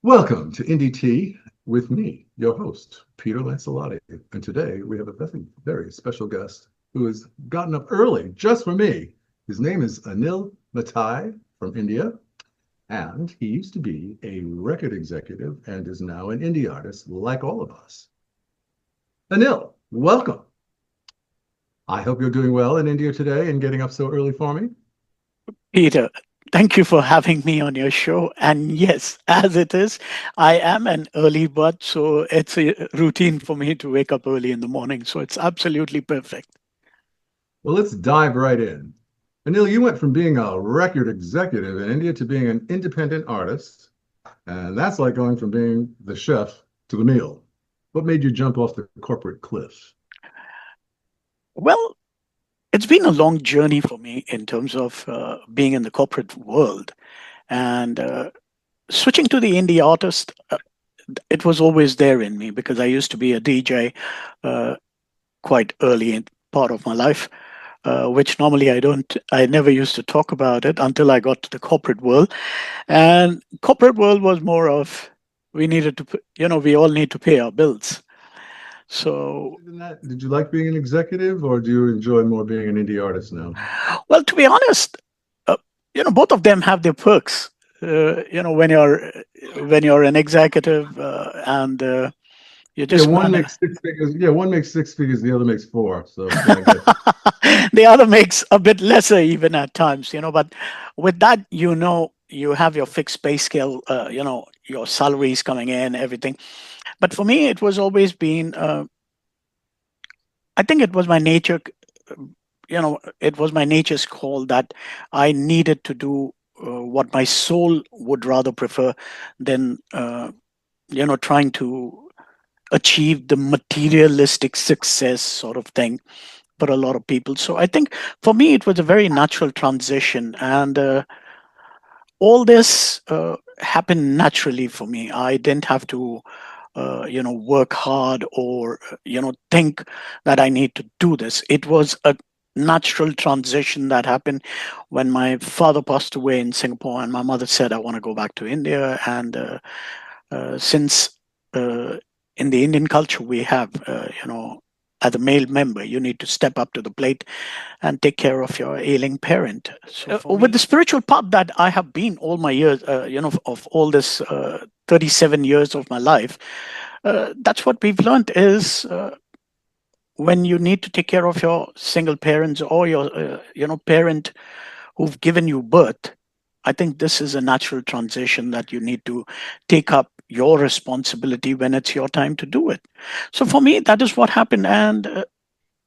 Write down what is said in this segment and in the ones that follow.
Welcome to Indie Tea with me, your host, Peter Lancelotti. And today we have a very special guest who has gotten up early just for me. His name is Anil Matai from India, and he used to be a record executive and is now an indie artist like all of us. Anil, welcome. I hope you're doing well in India today and getting up so early for me. Peter, thank you for having me on your show. And yes, as it is, I am an early bird, so it's a routine for me to wake up early in the morning. So it's absolutely perfect. Well, let's dive right in. Anil, you went from being a record executive in India to being an independent artist. And that's like going from being the chef to the meal. What made you jump off the corporate cliff? Well, it's been a long journey for me in terms of being in the corporate world and switching to the indie artist. It was always there in me because I used to be a DJ uh, quite early in part of my life. Which normally I never used to talk about it until I got to the corporate world. And corporate world was more of we needed to, we all need to pay our bills. So, Other than that, did you like being an executive or do you enjoy more being an indie artist now? well, to be honest, uh, both of them have their perks. When you're an executive and you Yeah, just one manage. makes six figures. Yeah, one makes six figures, the other makes four. So yeah, I get you. The other makes a bit lesser even at times, but with that, you have your fixed pay scale, your salaries coming in, everything. But for me, it was always been, I think it was my nature, it was my nature's call that I needed to do what my soul would rather prefer than, trying to achieve the materialistic success sort of thing for a lot of people. So I think for me, it was a very natural transition. And all this happened naturally for me. I didn't have to, work hard or, think that I need to do this. It was a natural transition that happened when my father passed away in Singapore and my mother said, I want to go back to India. And since uh, in the Indian culture, we have, as a male member, you need to step up to the plate and take care of your ailing parent. So with the spiritual path that I have been all my years, of all this 37 years of my life, that's what we've learned is when you need to take care of your single parents or your, parent who've given you birth. I think this is a natural transition that you need to take up your responsibility when it's your time to do it. So for me, that is what happened. And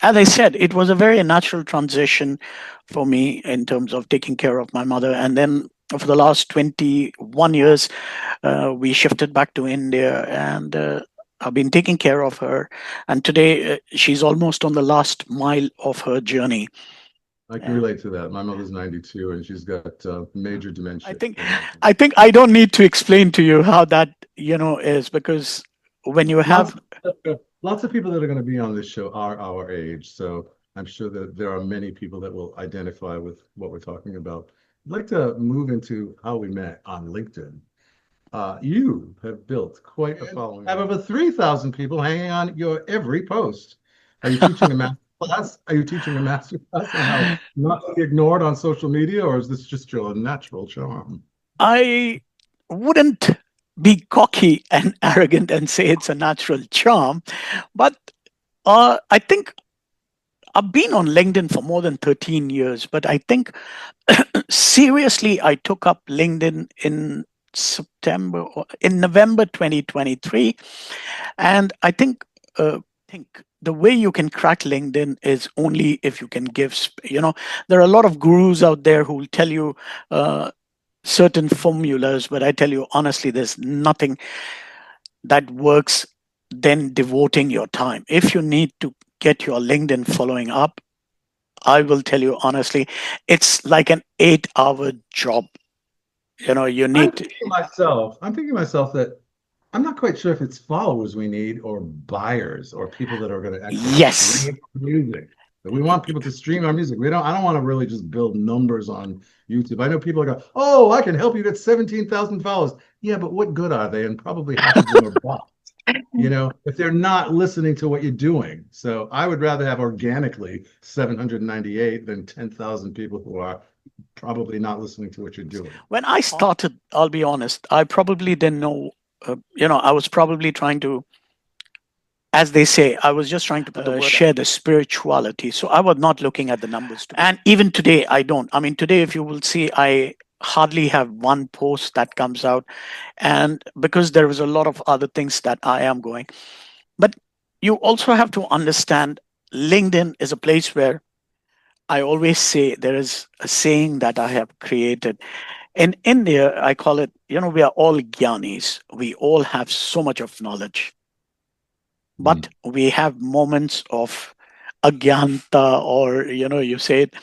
as I said, it was a very natural transition for me in terms of taking care of my mother. And then for the last 21 years, we shifted back to India and I've been taking care of her. And today, she's almost on the last mile of her journey. I can Yeah. relate to that. My mother's 92 and she's got major I dementia. think I think I don't need to explain to you how that is because when you Lots have lots of people that are going to be on this show are our age, so I'm sure that there are many people that will identify with what we're talking about. I'd like to move into how we met on LinkedIn. You have built quite a following. Have over 3,000 people hanging on your every post. Are you teaching a master class? Are you teaching a master class on how not to be ignored on social media, or is this just your natural charm? I wouldn't be cocky and arrogant and say it's a natural charm, but I think I've been on LinkedIn for more than 13 years, but I think seriously, I took up LinkedIn in September or in November 2023. And I think the way you can crack LinkedIn is only if you can give, there are a lot of gurus out there who will tell you certain formulas, but I tell you honestly, there's nothing that works than devoting your time. If you need to get your LinkedIn following up, I will tell you honestly, it's like an 8-hour job. You I'm need to, thinking myself, I'm thinking myself that I'm not quite sure if it's followers we need or buyers or people that are going to actually yes, stream music. We want people to stream our music. We don't. I don't want to really just build numbers on YouTube. I know people go, "Oh, I can help you get 17,000 followers." Yeah, but what good are they? And probably half of them are bots. If they're not listening to what you're doing. So I would rather have organically 798 than 10,000 people who are probably not listening to what you're doing. When I started, I'll be honest, I probably didn't know, I was probably trying to, as they say, I was just trying to put the word share the spirituality. So I was not looking at the numbers. And even today, I don't. I mean, today, if you will see, I hardly have one post that comes out. And because there is a lot of other things that I am going. But you also have to understand LinkedIn is a place where I always say there is a saying that I have created. In India, I call it, we are all Gyanis. We all have so much of knowledge, but we have moments of agyanta, or, you say it.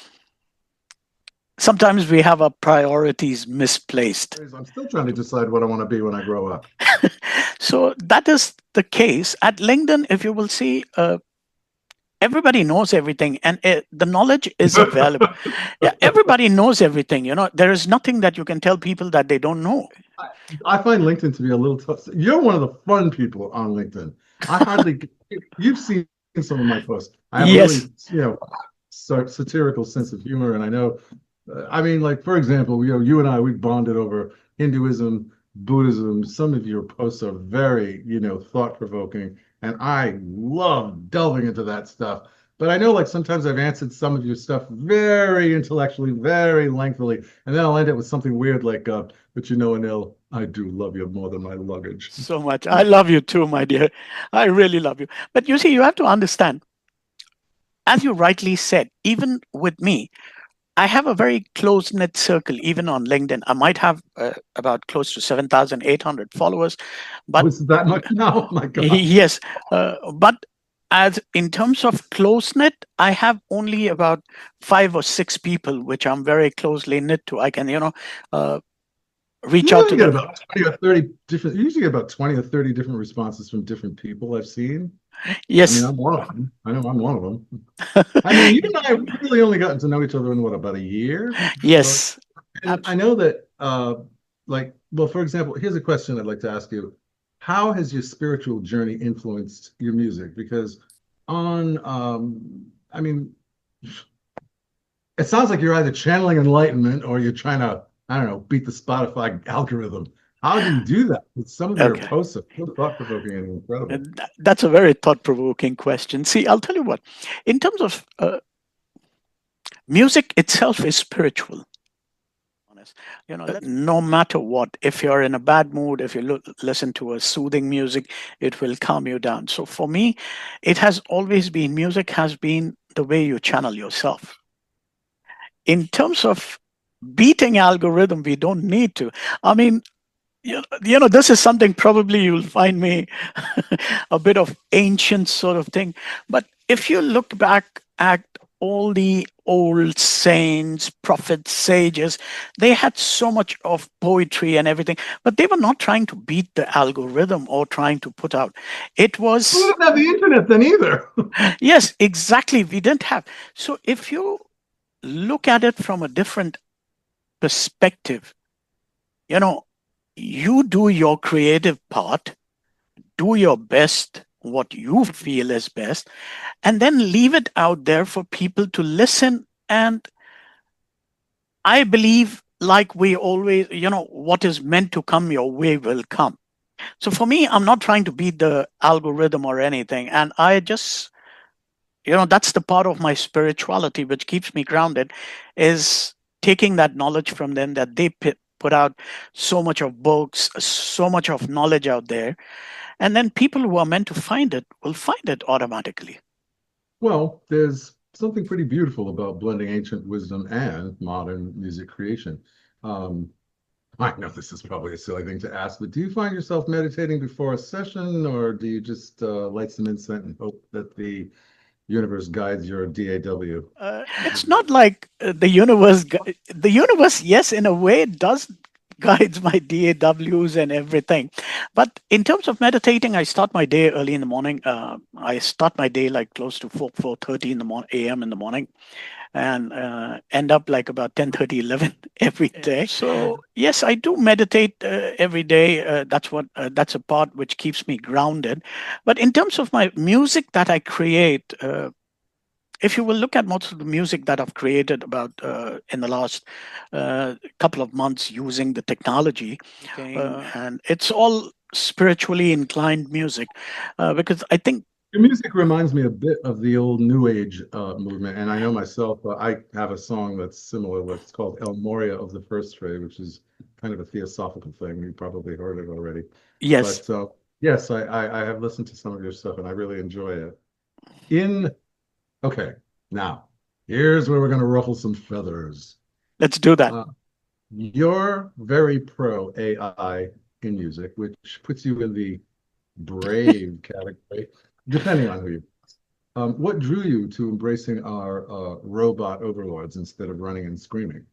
Sometimes we have our priorities misplaced. I'm still trying to decide what I want to be when I grow up. So that is the case. At LinkedIn, if you will see, everybody knows everything, and the knowledge is available. Yeah, everybody knows everything. There is nothing that you can tell people that they don't know. I find LinkedIn to be a little tough. You're one of the fun people on LinkedIn. I hardly, you've seen some of my posts. I have a really, Yes. Satirical sense of humor. And I know, I mean, like, for example, you and I, we bonded over Hinduism, Buddhism. Some of your posts are very, thought-provoking. And I love delving into that stuff. But I know, like, sometimes I've answered some of your stuff very intellectually, very lengthily, and then I'll end it with something weird like, but Anil, I do love you more than my luggage. So much. I love you too, my dear. I really love you. But you see, you have to understand, as you rightly said, even with me, I have a very close knit circle, even on LinkedIn. I might have about close to 7,800 followers, but Was that much now? Oh my God. yes, but as in terms of close knit, I have only about 5 or 6 people which I'm very closely knit to. I can, reach You out to usually get them. about 20 or 30 different, you usually get about 20 or 30 different responses from different people I've seen. I mean, Yes, I'm one of them. I know I'm one of them. I mean, you and I have really only gotten to know each other in what, about a year? So, yes, and I know that, like, well, for example, here's a question I'd like to ask you. How has your spiritual journey influenced your music? Because I mean, it sounds like you're either channeling enlightenment or you're trying to, I don't know, beat the Spotify algorithm. How do you do that? Some of your okay. posts are so thought-provoking and incredible. That's a very thought provoking question. See, I'll tell you what, in terms of music itself is spiritual. Honest. No matter what, if you're in a bad mood, if you listen to a soothing music, it will calm you down. So for me, it has always been, music has been the way you channel yourself. In terms of beating algorithm, we don't need to. I mean, this is something probably you'll find me a bit of ancient sort of thing. But if you look back at all the old saints, prophets, sages, they had so much of poetry and everything, but they were not trying to beat the algorithm or trying to put out. It We was, didn't have the internet then either. yes, exactly. We didn't have. So if you look at it from a different perspective, you know, you do your creative part, do your best, what you feel is best, and then leave it out there for people to listen. And I believe, like we always, what is meant to come your way will come. So for me, I'm not trying to beat the algorithm or anything. And I just, that's the part of my spirituality which keeps me grounded, is taking that knowledge from them, that they put out so much of books, so much of knowledge out there, and then people who are meant to find it will find it automatically. Well, there's something pretty beautiful about blending ancient wisdom and modern music creation. Um, I know this is probably a silly thing to ask, but do you find yourself meditating before a session, or do you just light some incense and hope that the universe guides your DAW? It's not like the universe. The universe, yes, in a way, does guides my DAWs and everything. But in terms of meditating, I start my day early in the morning. I start my day like close to 4:30 in the morning a.m. in the morning, and end up like about 10:30, 11 every day. So yes, I do meditate every day. That's a part which keeps me grounded. But in terms of my music that I create, if you will look at most of the music that I've created about in the last couple of months using the technology, and it's all spiritually inclined music, because I think Your music reminds me a bit of the old New Age movement, and I know myself. I have a song that's similar. It's called "El Moria of the First Ray," which is kind of a theosophical thing. You probably heard it already, yes, but yes, I have listened to some of your stuff, and I really enjoy it. In Okay, now here's where we're going to ruffle some feathers. let's do that. Uh, you're very pro AI in music, which puts you in the brave category, depending on who you. What drew you to embracing our robot overlords instead of running and screaming?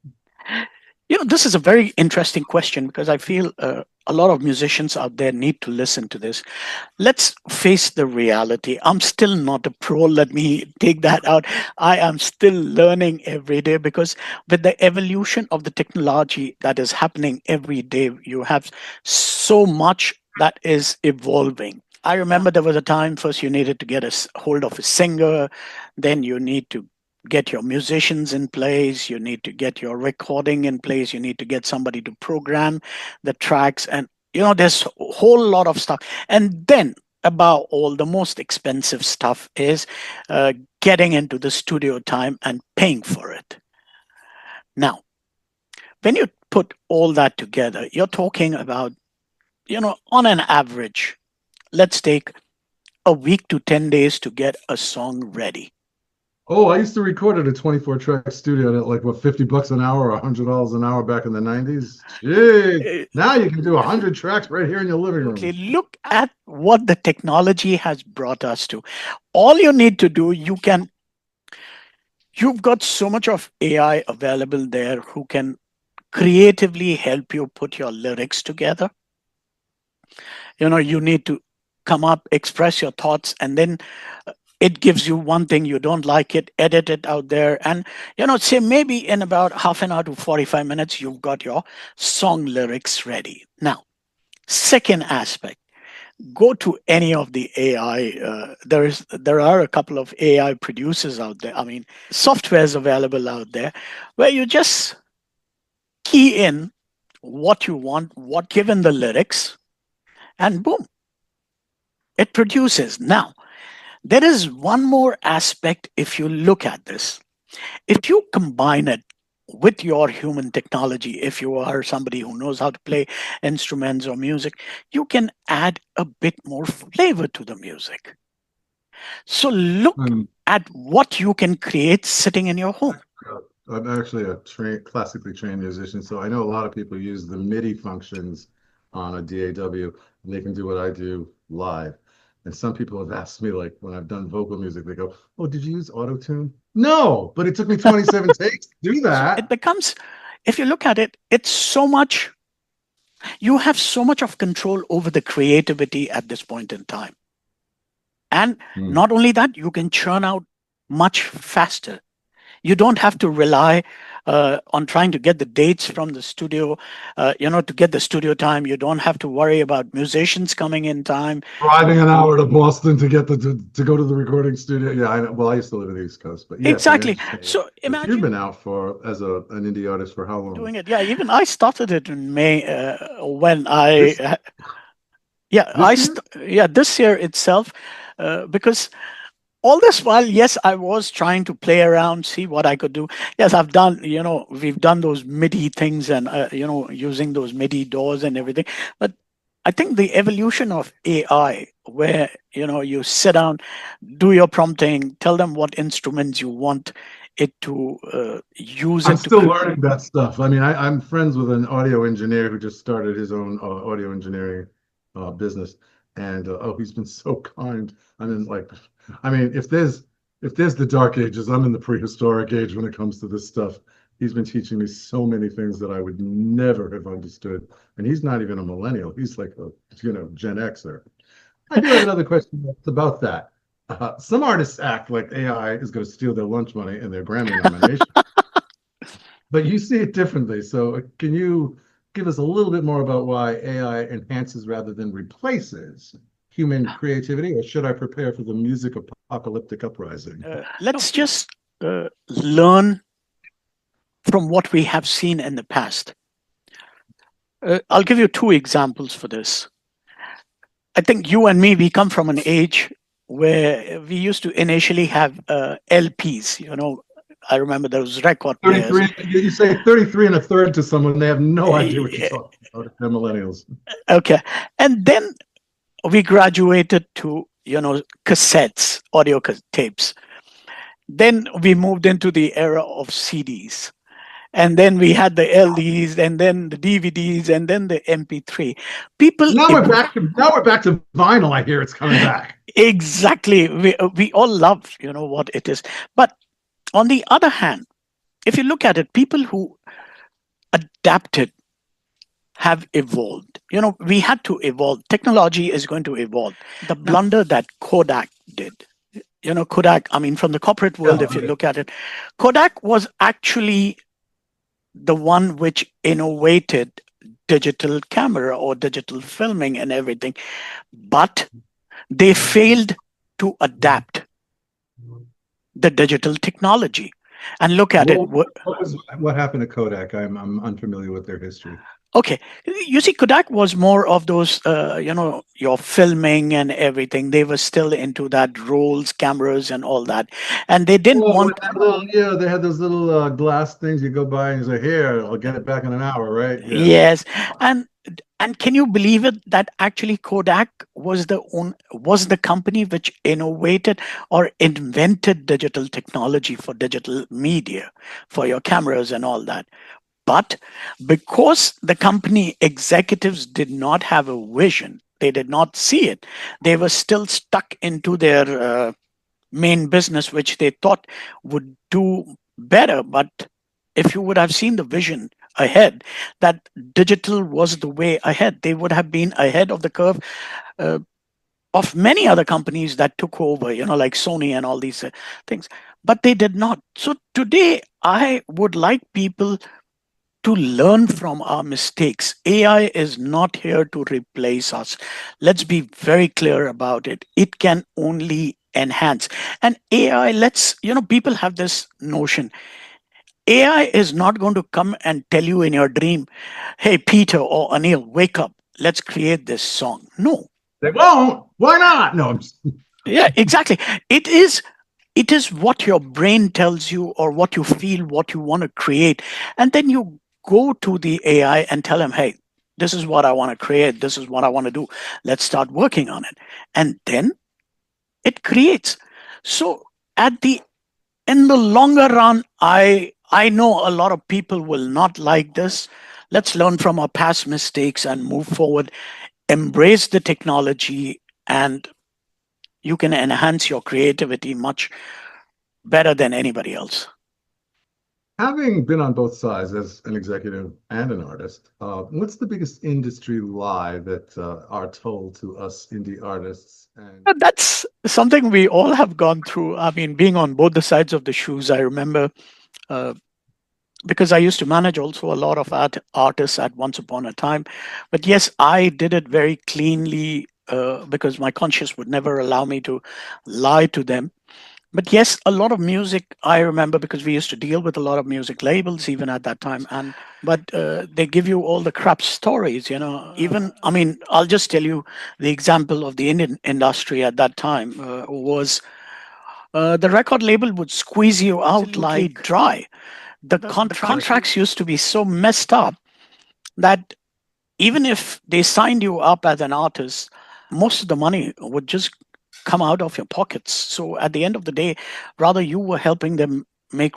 This is a very interesting question because I feel a lot of musicians out there need to listen to this. Let's face the reality. I'm still not a pro. Let me take that out. I am still learning every day because with the evolution of the technology that is happening every day, you have so much that is evolving. I remember there was a time first you needed to get a hold of a singer, then you need to get your musicians in place, you need to get your recording in place, you need to get somebody to program the tracks, and there's a whole lot of stuff. And then about all the most expensive stuff is uh, getting into the studio time and paying for it. Now, when you put all that together, you're talking about, on an average, let's take a week to 10 days to get a song ready. Oh, I used to record at a 24 track studio at like what, $50 an hour or $100 an hour back in the 90s. Gee, Uh, now you can do 100 tracks right here in your living Absolutely. room. Look at what the technology has brought us to. All you need to do, you've got so much of AI available there who can creatively help you put your lyrics together. You need to come up, express your thoughts, and then it gives you one thing you don't like it, edit it out there. And, say maybe in about half an hour to 45 minutes, you've got your song lyrics ready. Now, second aspect, go to any of the AI. There are a couple of AI producers out there. I mean, softwares available out there where you just key in what you want, what given the lyrics, and boom, it produces. Now, there is one more aspect if you look at this. If you combine it with your human technology, if you are somebody who knows how to play instruments or music, you can add a bit more flavor to the music. So look I'm, at what you can create sitting in your home. I'm actually a classically trained musician, so I know a lot of people use the MIDI functions on a DAW, and they can do what I do live. And some people have asked me, like when I've done vocal music, they go, "Oh, did you use auto tune?" No, but it took me 27 takes to do So it that. becomes, if you look at it, it's so much, you have so much of control over the creativity at this point in time. And Hmm. not only that, you can churn out much faster. You don't have to rely on trying to get the dates from the studio, to get the studio time. You don't have to worry about musicians coming in time. Driving an hour to Boston to get to go to the recording studio. Yeah, I know. Well, I used to live in the East Coast, but yes, I Exactly. understand. So Because you've imagine been out for as an indie artist for how long? doing it. Yeah, even I started it in May when This yeah, this year? yeah, this year itself, because all this while, yes, I was trying to play around, see what I could do. Yes, we've done those MIDI things and, using those MIDI doors and everything. But I think the evolution of AI, where, you sit down, do your prompting, tell them what instruments you want it to use I'm it to. still learning that stuff. I mean, I'm friends with an audio engineer who just started his own audio engineering business, and oh, he's been so kind. I mean, I mean, if there's the dark ages, I'm in the prehistoric age when it comes to this stuff. He's been teaching me so many things that I would never have understood. And he's not even a millennial. He's like a, Gen Xer. I do have another question about that. Some artists act like AI is going to steal their lunch money and their Grammy nomination, but you see it differently. So can you give us a little bit more about why AI enhances rather than replaces human creativity, or should I prepare for the music apocalyptic uprising? Let's just learn from what we have seen in the past. I'll give you two examples for this. I think you and me, we come from an age where we used to initially have LPs. I remember those record players. 33, you say 33 and a third to someone, they have no idea what you're Eh, talking about. They're millennials. Okay. And then we graduated to, cassettes, audio tapes. Then we moved into the era of CDs. And then we had the LDs, and then the DVDs, and then the MP3. People Now we're back to vinyl. I hear it's coming back. exactly, we all love what it is. But on the other hand, if you look at it, people who adapted have evolved. We had to evolve. Technology is going to evolve. The blunder that Kodak did, Kodak, I mean, from the corporate world, Yeah, if you look at it, Kodak was actually the one which innovated digital camera or digital filming and everything, but they failed to adapt the digital technology. And look at it. what happened to Kodak? I'm unfamiliar with their history. Okay, you see, Kodak was more of those, your filming and everything. They were still into that rolls, cameras, and all that, and they didn't Oh, want. yeah, they had those little glass things you go by and you say, "Here, I'll get it back in an hour," right? Yeah. Yes, and and can you believe it that actually Kodak was the company which innovated or invented digital technology for digital media, for your cameras and all that. But because the company executives did not have a vision, they did not see it, they were still stuck into their main business, which they thought would do better. But if you would have seen the vision ahead, that digital was the way ahead, they would have been ahead of the curve uh, of many other companies that took over, like Sony and all these things. But they did not. So today, I would like people to learn from our mistakes. AI is not here to replace us. Let's be very clear about it. It can only enhance. And AI, people have this notion. AI is not going to come and tell you in your dream, hey, Peter or Anil, wake up. Let's create this song. No. They won't. Why not? No, Yeah, exactly. It is what your brain tells you or what you feel, what you want to create. And then you go to the AI and tell him, hey, this is what I want to create. This is what I want to do. Let's start working on it. And then it creates. So at the in the longer run, I know a lot of people will not like this. Let's learn from our past mistakes and move forward. Embrace the technology, and you can enhance your creativity much better than anybody else. having been on both sides as an executive and an artist, what's the biggest industry lie that are told to us indie artists? And And that's something we all have gone through. I mean, being on both the sides of the shoes, I remember uh, because I used to manage also a lot of artists at once upon a time. But yes, I did it very cleanly because my conscience would never allow me to lie to them. But yes, a lot of music I remember because we used to deal with a lot of music labels even at that time. And but they give you all the crap stories, Even I mean, I'll just tell you the example of the Indian industry at that time was the record label would squeeze you out like dry. The contracts used to be so messed up that even if they signed you up as an artist, most of the money would just come out of your pockets. So at the end of the day, rather you were helping them make,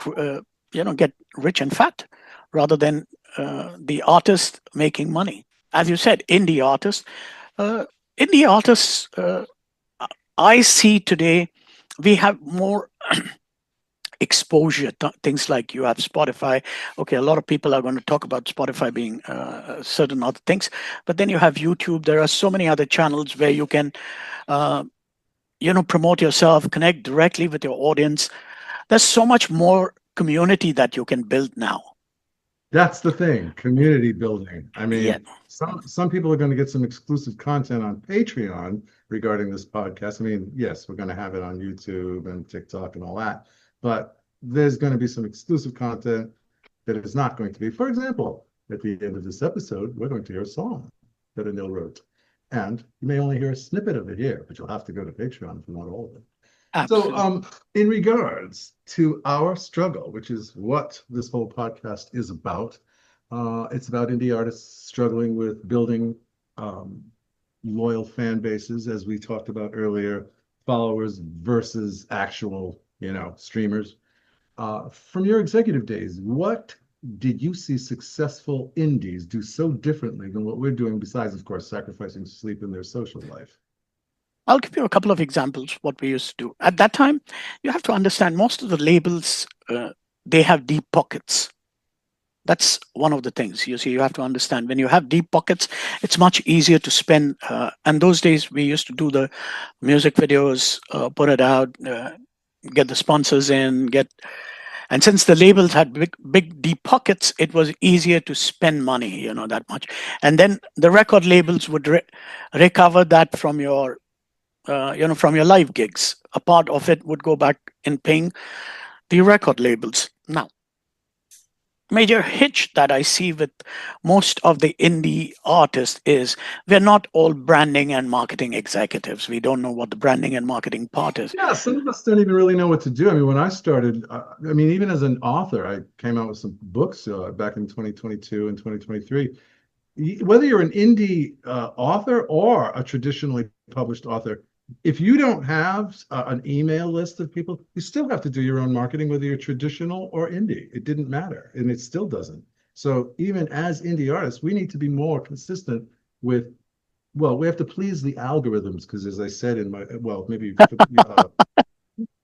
get rich and fat, rather than the artist making money. As you said, uh, indie artists, I see today we have more exposure, things like you have Spotify. Okay, a lot of people are going to talk about Spotify being certain other things, but then you have YouTube. There are so many other channels where you can, uh, promote yourself, connect directly with your audience. There's so much more community that you can build now. That's the thing, community building. I Yeah. mean, some people are going to get some exclusive content on Patreon regarding this podcast. I mean, yes, we're going to have it on YouTube and TikTok and all that, but there's going to be some exclusive content that is not going to be. For example, at the end of this episode, we're going to hear a song that Anil wrote. And you may only hear a snippet of it here, but you'll have to go to Patreon for not all of it. So, Absolutely. in regards to our struggle, which is what this whole podcast is about, it's about indie artists struggling with building um, loyal fan bases, as we talked about earlier, followers versus actual, streamers. From your executive days, what did you see successful indies do so differently than what we're doing, besides, of course, sacrificing sleep in their social life? I'll give you a couple of examples what we used to do. At that time, you have to understand most of the labels, they have deep pockets. That's one of the things. You see, you have to understand when you have deep pockets, it's much easier to spend. And those days, we used to do the music videos, put it out, get the sponsors in, and since the labels had big deep pockets, it was easier to spend money, that much. And then the record labels would recover that from your from your live gigs. A part of it would go back in paying the record labels. Now, major hitch that I see with most of the indie artists is we're not all branding and marketing executives. We don't know what the branding and marketing part is. Yeah, some of us don't even really know what to do. I mean, when I started, I mean, even as an author, I came out with some books back in 2022 and 2023. Whether you're an indie author or a traditionally published author, if you don't have an email list of people, you still have to do your own marketing, whether you're traditional or indie. It didn't matter, and it still doesn't. So even as indie artists, we need to be more consistent with, well, we have to please the algorithms because, as I said in my, well, maybe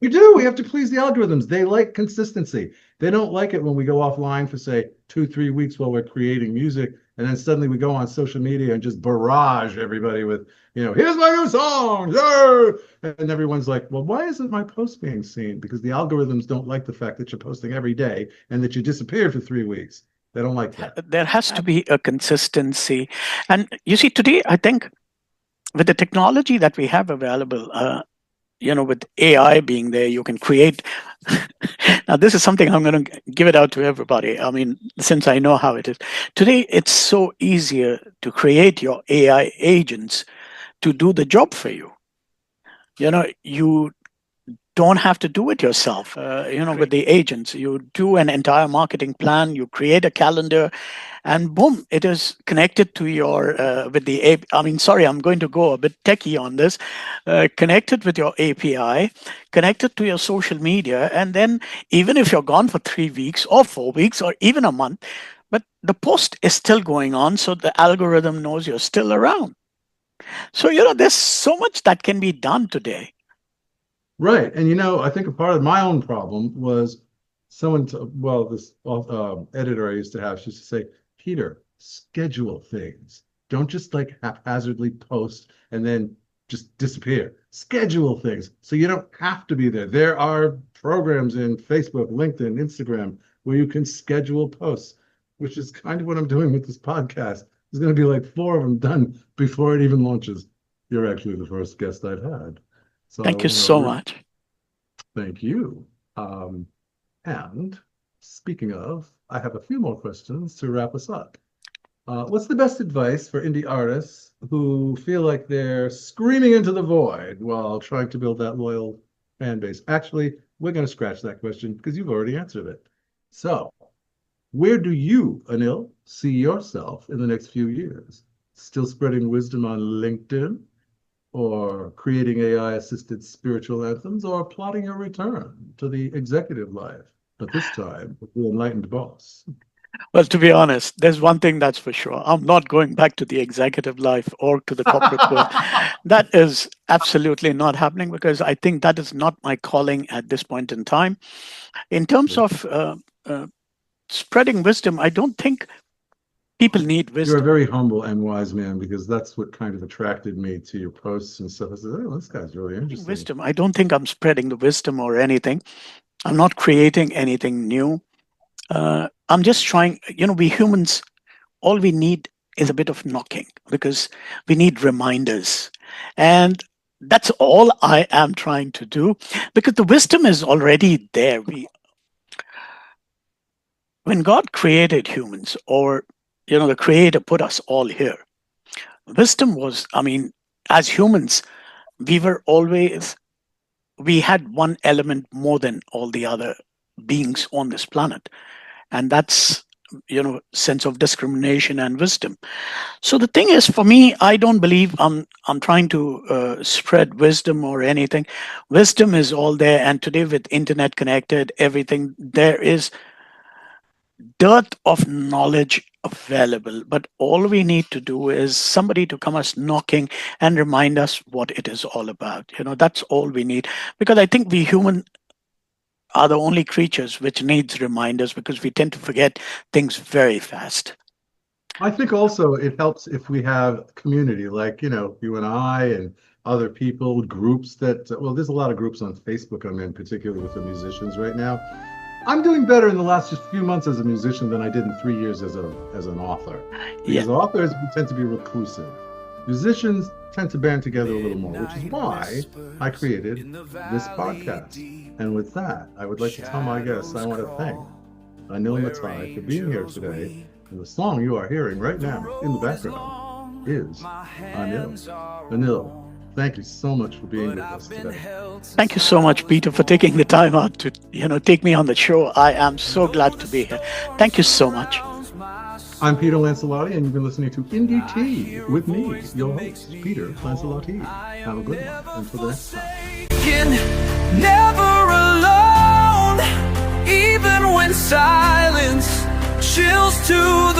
we do. We have to please the algorithms. They like consistency. They don't like it when we go offline for, say, 2, 3 weeks while we're creating music, and then suddenly we go on social media and just barrage everybody with, here's my new song, yeah! And everyone's like, well, why isn't my post being seen? Because the algorithms don't like the fact that you're posting every day and that you disappeared for 3 weeks. They don't like that. There has to be a consistency. And you see, today, I think with the technology that we have available, with AI being there, you can create. Now, this is something I'm going to give it out to everybody. I mean, since I know how it is. Today, it's so easier to create your AI agents to do the job for you. You don't have to do it yourself. With the agents, you do an entire marketing plan, you create a calendar, and boom, it is connected to your with the I mean, sorry, I'm going to go a bit techie on this. Connected with your API, connected to your social media, and then even if you're gone for 3 weeks or 4 weeks or even a month, but the post is still going on, so the algorithm knows you're still around. So there's so much that can be done today. Right. And I think a part of my own problem was well, this editor I used to have, she used to say, Peter, schedule things. Don't just like haphazardly post and then just disappear. Schedule things so you don't have to be there. There are programs in Facebook, LinkedIn, Instagram where you can schedule posts, which is kind of what I'm doing with this podcast. There's going to be like 4 of them done before it even launches. You're actually the first guest I've had. So I Thank you want so to much. thank you. Um, and speaking of, I have a few more questions to wrap us up. What's the best advice for indie artists who feel like they're screaming into the void while trying to build that loyal fan base? Actually, we're going to scratch that question because you've already answered it. So, where do you, Anil, see yourself in the next few years? Still spreading wisdom on LinkedIn, or creating AI assisted spiritual anthems, or plotting your return to the executive life, but this time with the enlightened boss? Well, to be honest, there's one thing that's for sure. I'm not going back to the executive life or to the corporate world. That is absolutely not happening because I think that is not my calling at this point in time. In terms of uh, spreading wisdom, I don't think people need You're a wisdom. very humble and wise man because that's what kind of attracted me to your posts and stuff. I said, oh, this guy's really interesting. Wisdom. I don't think I'm spreading the wisdom or anything. I'm not creating anything new. I'm just trying, we humans, all we need is a bit of knocking because we need reminders. And that's all I am trying to do because the wisdom is already there. When God created humans, or, the Creator put us all here, wisdom was, I mean, as humans, we were always, we had one element more than all the other beings on this planet. And that's, sense of discrimination and wisdom. So the thing is, for me, I don't believe I'm trying to spread wisdom or anything. Wisdom is all there, and today with internet connected, everything there is dearth of knowledge available. But all we need to do is somebody to come us knocking and remind us what it is all about. That's all we need, because I think we human are the only creatures which needs reminders because we tend to forget things very fast. I think also it helps if we have community, like, you and I and other people, groups well, there's a lot of groups on Facebook I'm in, particularly with the musicians right now. I'm doing better in the last just few months as a musician than I did in 3 years as an author. Yeah. Because authors tend to be reclusive. Musicians tend to band together a little more, which is why I created this podcast. And with that, I would like to tell my guests I want to thank Anil Matai for being here today. And the song you are hearing right now in the background is Anil. Anil, thank you so much for being with us today. Thank you so much, Peter, for taking the time out to, take me on the show. I am so glad to be here. Thank you so much. I'm Peter Lancelotti, and you've been listening to Indie Tea with me, your host, Peter Lancelotti. Have a good one. Until the next time. Never alone, even when silence chills to the